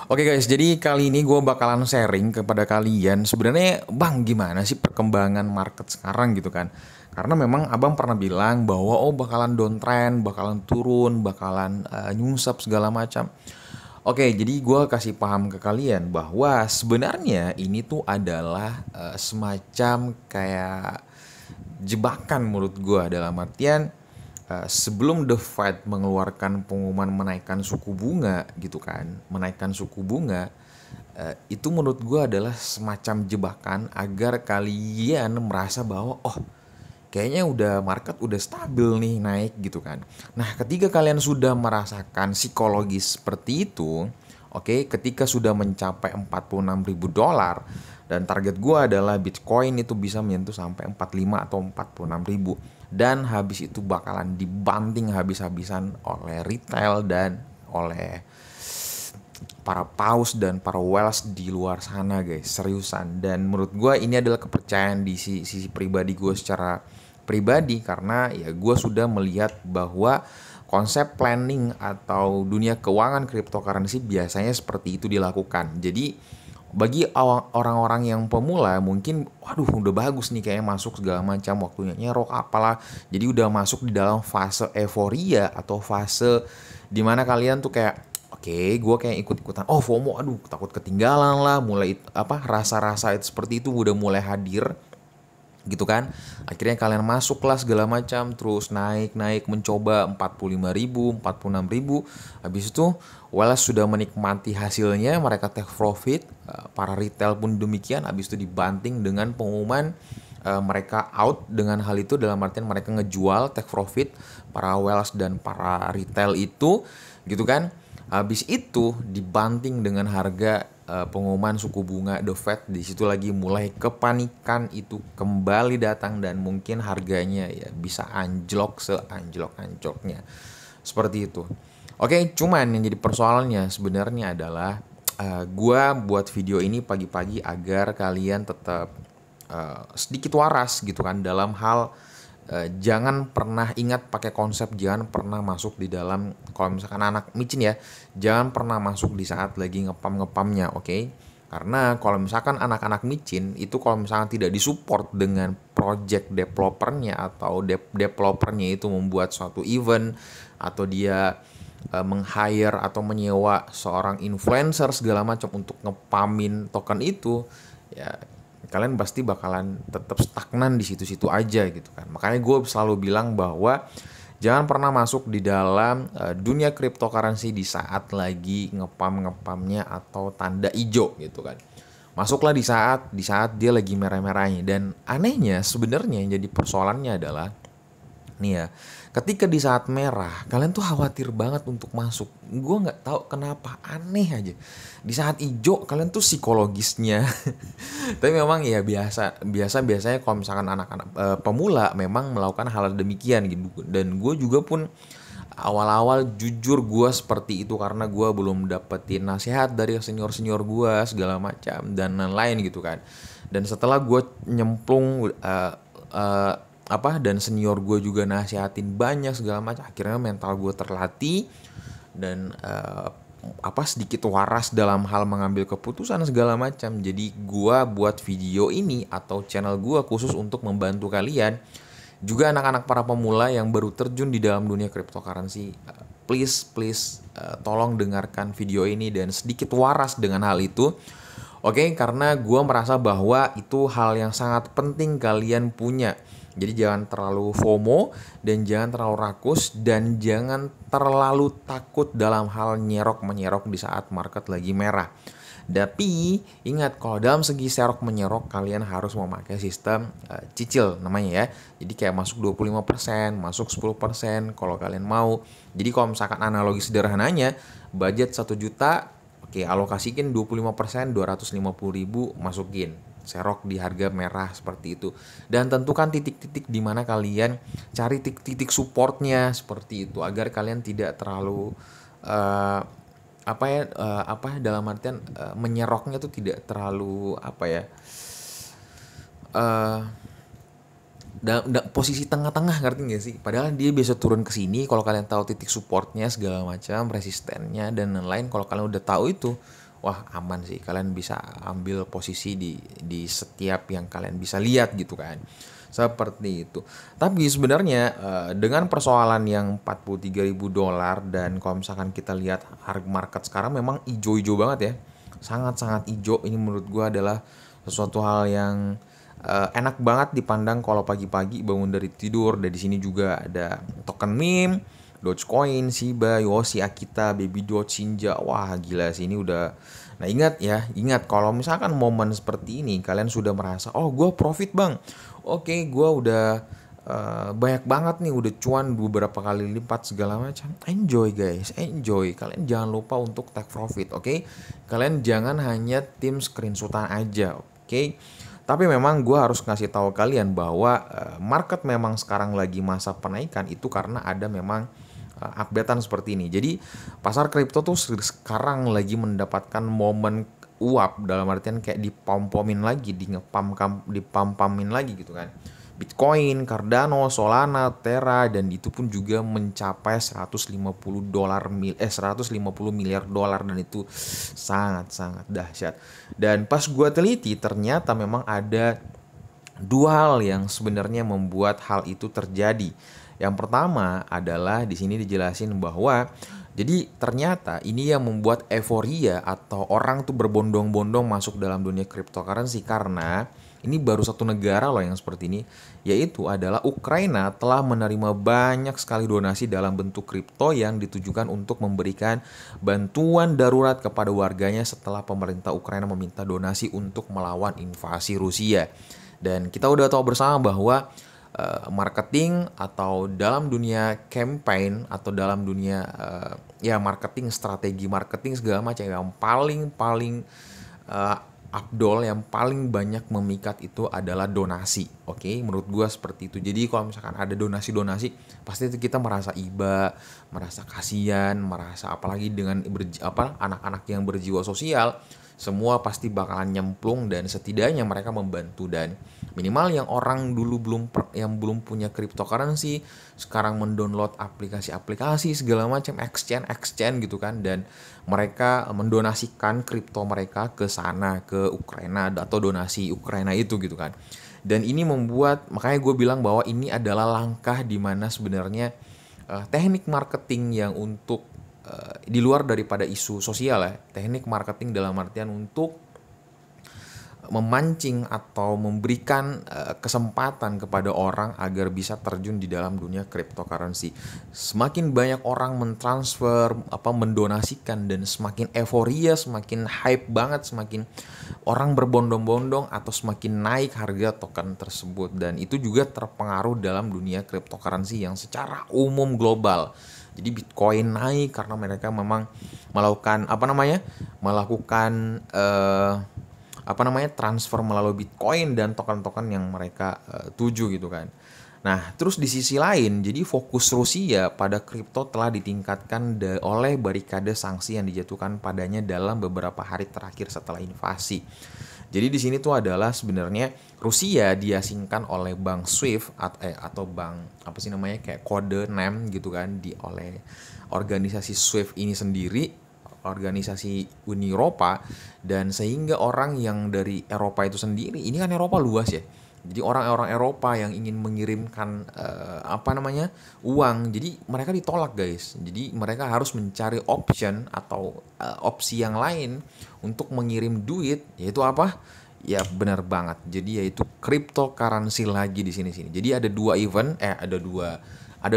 Oke guys, jadi kali ini gue bakalan sharing kepada kalian sebenarnya bang gimana sih perkembangan market sekarang gitu kan. Karena memang abang pernah bilang bahwa oh bakalan downtrend, bakalan turun, bakalan nyungsep segala macam. Oke, jadi gue kasih paham ke kalian bahwa sebenarnya ini tuh adalah semacam kayak jebakan menurut gue dalam artian sebelum The Fed mengeluarkan pengumuman menaikkan suku bunga gitu kan, menaikkan suku bunga itu menurut gue adalah semacam jebakan agar kalian merasa bahwa oh kayaknya udah market udah stabil nih naik gitu kan. Nah, ketika kalian sudah merasakan psikologis seperti itu, oke, ketika sudah mencapai 46.000 dolar dan target gua adalah Bitcoin itu bisa menyentuh sampai 45 atau 46.000 dan habis itu bakalan dibanting habis-habisan oleh retail dan oleh para paus dan para whales di luar sana guys, seriusan. Dan menurut gue ini adalah kepercayaan di sisi pribadi gue secara pribadi karena ya gue sudah melihat bahwa konsep planning atau dunia keuangan cryptocurrency biasanya seperti itu dilakukan. Jadi bagi orang-orang yang pemula mungkin waduh udah bagus nih kayak masuk segala macam waktunya nyerok apalah, jadi udah masuk di dalam fase euforia atau fase dimana kalian tuh kayak oke, gue kayak ikut-ikutan. Oh, FOMO, aduh, takut ketinggalan lah. Mulai apa rasa-rasa itu seperti itu udah mulai hadir, gitu kan? Akhirnya kalian masuk lah segala macam, terus naik-naik mencoba 45.000, 46.000. Habis itu, Wallace sudah menikmati hasilnya, mereka take profit. Para retail pun demikian. Habis itu dibanting dengan pengumuman mereka out dengan hal itu dalam artian mereka ngejual take profit para Wallace dan para retail itu, gitu kan? Habis itu dibanting dengan harga pengumuman suku bunga The Fed. Di situ lagi mulai kepanikan itu kembali datang dan mungkin harganya ya bisa anjlok seanjlok-anjloknya. Seperti itu. Oke, cuman yang jadi persoalannya sebenarnya adalah gua buat video ini pagi-pagi agar kalian tetap sedikit waras gitu kan dalam hal jangan pernah ingat pakai konsep jangan pernah masuk di dalam kalau misalkan anak micin ya, jangan pernah masuk di saat lagi ngepam-ngepamnya, oke? Karena kalau misalkan anak-anak micin itu kalau misalkan tidak disupport dengan project developernya atau developernya itu membuat suatu event atau dia meng-hire atau menyewa seorang influencer segala macam untuk ngepamin token itu, ya kalian pasti bakalan tetap stagnan di situ-situ aja gitu kan. Makanya gue selalu bilang bahwa jangan pernah masuk di dalam dunia cryptocurrency di saat lagi ngepam-ngepamnya atau tanda hijau gitu kan. Masuklah di saat dia lagi merah-merahnya. Dan anehnya sebenarnya yang jadi persoalannya adalah nih ya, ketika di saat merah kalian tuh khawatir banget untuk masuk. Gue nggak tahu kenapa, aneh aja. Di saat hijau kalian tuh psikologisnya tapi memang ya biasanya kalau misalkan anak-anak pemula memang melakukan hal demikian gitu. Dan gue juga pun awal-awal jujur gue seperti itu karena gue belum dapetin nasihat dari senior-senior gue segala macam dan lain-lain gitu kan. Dan setelah gue nyemplung uh, dan senior gue juga nasihatin banyak segala macam, akhirnya mental gue terlatih dan sedikit waras dalam hal mengambil keputusan segala macam. Jadi gua buat video ini atau channel gua khusus untuk membantu kalian juga anak-anak para pemula yang baru terjun di dalam dunia cryptocurrency. Please tolong dengarkan video ini dan sedikit waras dengan hal itu. Oke, karena gua merasa bahwa itu hal yang sangat penting kalian punya. Jadi jangan terlalu FOMO dan jangan terlalu rakus dan jangan terlalu takut dalam hal nyerok-menyerok di saat market lagi merah. Tapi ingat kalau dalam segi serok menyerok kalian harus memakai sistem cicil namanya ya. Jadi kayak masuk 25%, masuk 10% kalau kalian mau. Jadi kalau misalkan analogi sederhananya budget 1 juta, oke alokasikan 25%, 250.000 masukin serok di harga merah seperti itu. Dan tentukan titik-titik di mana kalian cari titik-titik supportnya seperti itu agar kalian tidak terlalu dalam artian menyeroknya tuh tidak terlalu posisi tengah-tengah, ngerti gak sih? Padahal dia bisa turun ke sini kalau kalian tahu titik supportnya segala macam, resistennya dan lain-lain. Kalau kalian udah tahu itu, wah aman sih, kalian bisa ambil posisi di setiap yang kalian bisa lihat gitu kan. Seperti itu. Tapi sebenarnya dengan persoalan yang $43.000, dan kalau misalkan kita lihat harga market sekarang memang ijo-ijo banget ya. Sangat-sangat ijo. Ini menurut gua adalah sesuatu hal yang enak banget dipandang kalau pagi-pagi bangun dari tidur. Dan di sini juga ada token meme, Dogecoin, Shiba, Yoshi, Akita, Baby Doge, Shinja. Wah gila sih ini udah. Nah ingat kalau misalkan momen seperti ini kalian sudah merasa, oh gue profit bang, oke gue udah banyak banget nih, udah cuan beberapa kali lipat segala macam. Enjoy guys, enjoy. Kalian jangan lupa untuk take profit, oke? Kalian jangan hanya tim screenshotan aja, oke? Tapi memang gue harus ngasih tahu kalian bahwa market memang sekarang lagi masa penaikan itu karena ada memang updatean seperti ini. Jadi pasar kripto tuh sekarang lagi mendapatkan momen uap, dalam artian kayak dipom-pomin lagi, dipam-pamin lagi gitu kan. Bitcoin, Cardano, Solana, Terra, dan itu pun juga mencapai 150 miliar dolar, dan itu sangat-sangat dahsyat. Dan pas gua teliti ternyata memang ada dua hal yang sebenarnya membuat hal itu terjadi. Yang pertama adalah di sini dijelasin bahwa jadi ternyata ini yang membuat euforia atau orang tuh berbondong-bondong masuk dalam dunia cryptocurrency, karena ini baru satu negara loh yang seperti ini, yaitu adalah Ukraina telah menerima banyak sekali donasi dalam bentuk kripto yang ditujukan untuk memberikan bantuan darurat kepada warganya setelah pemerintah Ukraina meminta donasi untuk melawan invasi Rusia. Dan kita udah tahu bersama bahwa marketing atau dalam dunia campaign atau dalam dunia ya marketing, strategi marketing segala macam, yang paling abdol, yang paling banyak memikat itu adalah donasi. Oke, menurut gua seperti itu. Jadi kalau misalkan ada donasi pasti itu kita merasa iba, merasa kasihan, merasa apalagi dengan anak-anak yang berjiwa sosial, semua pasti bakalan nyemplung dan setidaknya mereka membantu. Dan minimal yang orang dulu yang belum punya cryptocurrency sekarang mendownload aplikasi-aplikasi segala macam, exchange gitu kan, dan mereka mendonasikan kripto mereka ke sana, ke Ukraina, atau donasi Ukraina itu gitu kan. Dan ini membuat, makanya gue bilang bahwa ini adalah langkah di mana sebenarnya teknik marketing yang untuk di luar daripada isu sosial ya, teknik marketing dalam artian untuk memancing atau memberikan kesempatan kepada orang agar bisa terjun di dalam dunia cryptocurrency. Semakin banyak orang mentransfer, mendonasikan, dan semakin euforia, semakin hype banget, semakin orang berbondong-bondong atau semakin naik harga token tersebut. Dan itu juga terpengaruh dalam dunia cryptocurrency yang secara umum global. Jadi Bitcoin naik karena mereka memang melakukan transfer melalui Bitcoin dan token-token yang mereka tuju gitu kan. Nah, terus di sisi lain, jadi fokus Rusia pada kripto telah ditingkatkan oleh barikade sanksi yang dijatuhkan padanya dalam beberapa hari terakhir setelah invasi. Jadi di sini tuh adalah sebenarnya Rusia diasingkan oleh bank SWIFT atau bank kayak kode name gitu kan, oleh organisasi SWIFT ini sendiri, organisasi Uni Eropa, dan sehingga orang yang dari Eropa itu sendiri, ini kan Eropa luas ya. Jadi orang-orang Eropa yang ingin mengirimkan uang, jadi mereka ditolak guys. Jadi mereka harus mencari option atau opsi yang lain untuk mengirim duit, yaitu apa? Ya benar banget. Jadi yaitu cryptocurrency lagi di sini. Jadi ada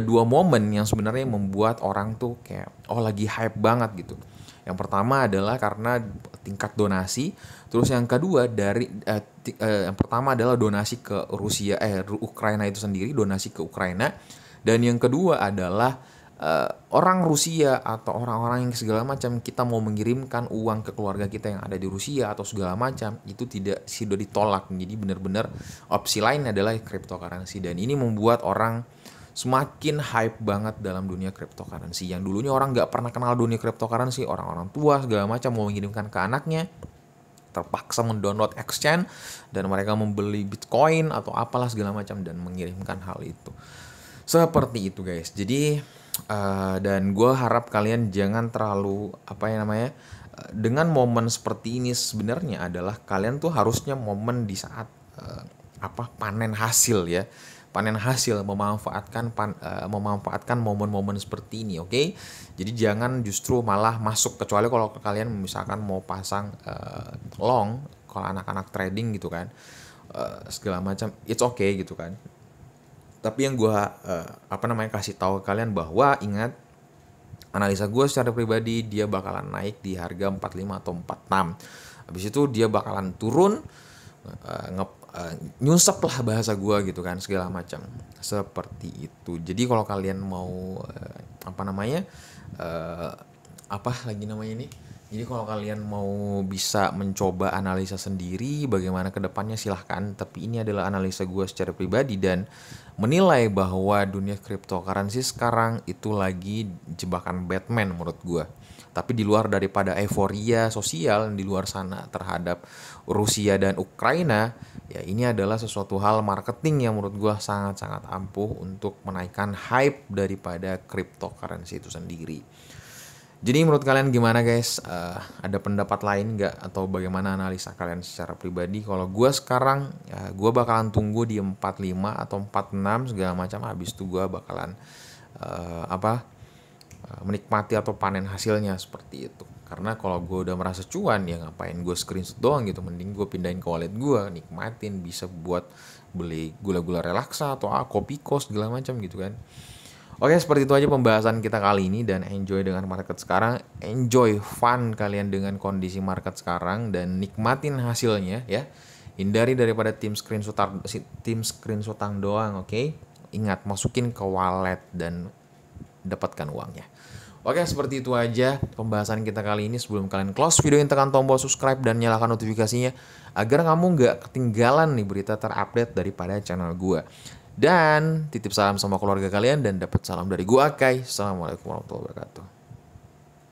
dua momen yang sebenarnya membuat orang tuh kayak lagi hype banget gitu. Yang pertama adalah karena tingkat donasi, terus yang kedua yang pertama adalah donasi ke Ukraina itu sendiri, donasi ke Ukraina, dan yang kedua adalah orang Rusia atau orang-orang yang segala macam, kita mau mengirimkan uang ke keluarga kita yang ada di Rusia atau segala macam, itu sudah ditolak. Jadi benar-benar opsi lain adalah cryptocurrency, dan ini membuat orang semakin hype banget dalam dunia cryptocurrency. Yang dulunya orang nggak pernah kenal dunia cryptocurrency, orang-orang tua segala macam mau mengirimkan ke anaknya, terpaksa mendownload exchange dan mereka membeli Bitcoin atau apalah segala macam dan mengirimkan hal itu. Seperti itu guys. Jadi Dan gue harap kalian jangan terlalu apa ya namanya, dengan momen seperti ini sebenarnya adalah kalian tuh harusnya momen di saat panen hasil ya, panen hasil, memanfaatkan momen-momen seperti ini, oke? Jadi jangan justru malah masuk, kecuali kalau kalian misalkan mau pasang long, kalau anak-anak trading gitu kan, segala macam, it's okay gitu kan. Tapi yang gue kasih tahu ke kalian bahwa ingat, analisa gue secara pribadi dia bakalan naik di harga 45 atau 46. Habis itu dia bakalan turun, nyusap lah bahasa gue gitu kan, segala macam seperti itu. Jadi kalau kalian mau ini, jadi kalau kalian mau bisa mencoba analisa sendiri bagaimana kedepannya silahkan. Tapi ini adalah analisa gue secara pribadi dan menilai bahwa dunia cryptocurrency sekarang itu lagi jebakan Batman menurut gue. Tapi di luar daripada euforia sosial di luar sana terhadap Rusia dan Ukraina, ya ini adalah sesuatu hal marketing yang menurut gue sangat-sangat ampuh untuk menaikkan hype daripada cryptocurrency itu sendiri. Jadi menurut kalian gimana guys? Ada pendapat lain nggak? Atau bagaimana analisa kalian secara pribadi? Kalau gue sekarang, ya gue bakalan tunggu di 45 atau 46 segala macam. Habis itu gue bakalan menikmati atau panen hasilnya seperti itu. Karena kalau gue udah merasa cuan, ya ngapain gue screenshot doang gitu. Mending gue pindahin ke wallet gue, nikmatin, bisa buat beli gula-gula relaksa atau kopi kos segala macam gitu kan. Oke, seperti itu aja pembahasan kita kali ini, dan enjoy dengan market sekarang, enjoy fun kalian dengan kondisi market sekarang dan nikmatin hasilnya ya. Hindari daripada tim screenshotan doang, oke? Ingat, masukin ke wallet dan dapatkan uangnya. Oke, seperti itu aja pembahasan kita kali ini. Sebelum kalian close video, tekan tombol subscribe dan nyalakan notifikasinya agar kamu nggak ketinggalan nih berita terupdate daripada channel gue. Dan titip salam sama keluarga kalian dan dapat salam dari gua Akai. Assalamualaikum warahmatullahi wabarakatuh.